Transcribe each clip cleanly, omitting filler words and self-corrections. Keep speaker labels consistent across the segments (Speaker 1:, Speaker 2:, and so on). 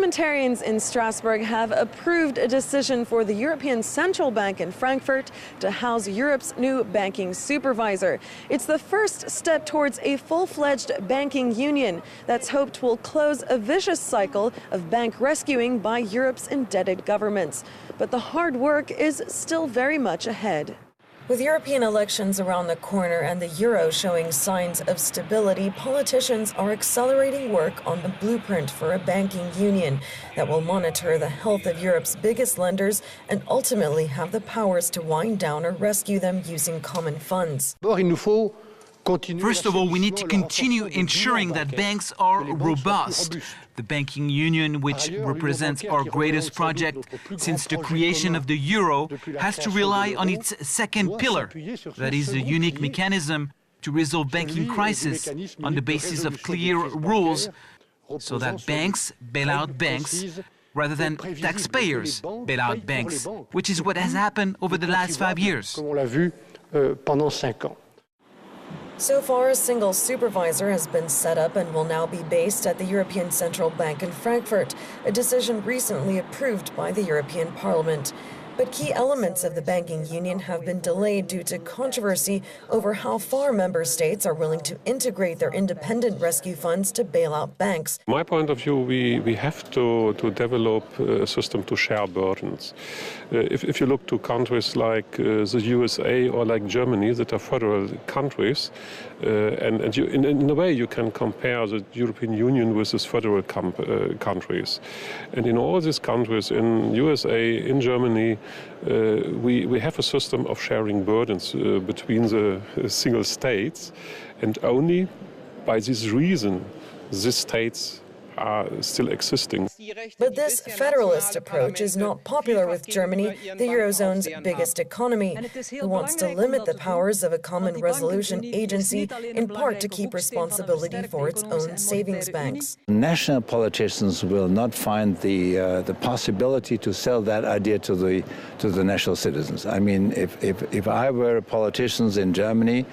Speaker 1: Parliamentarians in Strasbourg have approved a decision for the European Central Bank in Frankfurt to house Europe's new banking supervisor. It's the first step towards a full-fledged banking union that's hoped will close a vicious cycle of bank rescuing by Europe's indebted governments. But the hard work is still very much ahead. With European elections around the corner and the euro showing signs of stability, politicians are accelerating work on the blueprint for a banking union that will monitor the health of Europe's biggest lenders and ultimately have the powers to wind down or rescue them using common funds.
Speaker 2: First of all, we need to continue ensuring that banks are robust. The banking union, which represents our greatest project since the creation of the euro, has to rely on its second pillar, that is, a unique mechanism to resolve banking crisis on the basis of clear rules, so that banks bail out banks rather than taxpayers bail out banks, which is what has happened over the last 5 years.
Speaker 1: So far, a single supervisor has been set up and will now be based at the European Central Bank in Frankfurt, a decision recently approved by the European Parliament. But key elements of the banking union have been delayed due to controversy over how far member states are willing to integrate their independent rescue funds to bail out banks.
Speaker 3: From my point of view, we have to develop a system to share burdens. If you look to countries like the USA or like Germany that are federal countries, and in a way you can compare the European Union with these federal countries. And in all these countries, in USA, in Germany, we have a system of sharing burdens between the single states, and only by this reason these states are still existing.
Speaker 1: But this federalist approach is not popular with Germany, the Eurozone's biggest economy, who wants to limit the powers of a common resolution agency, in part to keep responsibility for its own savings banks.
Speaker 4: National politicians will not find the possibility to sell that idea to the national citizens. I mean, if I were politicians in Germany,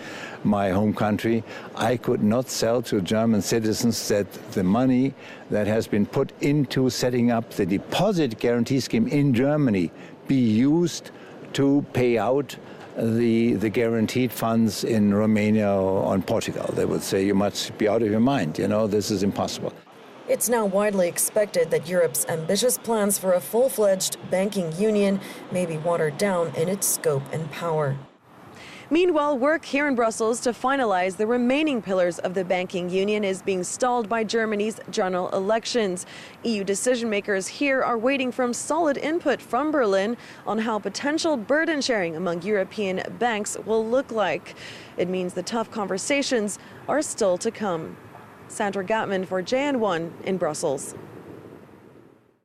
Speaker 4: my home country, I could not sell to German citizens that the money that has been put into setting up the deposit guarantee scheme in Germany be used to pay out the guaranteed funds in Romania or in Portugal. They would say, you must be out of your mind, you know, this is impossible.
Speaker 1: It's now widely expected that Europe's ambitious plans for a full-fledged banking union may be watered down in its scope and power. Meanwhile, work here in Brussels to finalize the remaining pillars of the banking union is being stalled by Germany's general elections. EU decision-makers here are waiting for solid input from Berlin on how potential burden sharing among European banks will look like. It means the tough conversations are still to come. Sandra Gatman for JN1 in Brussels.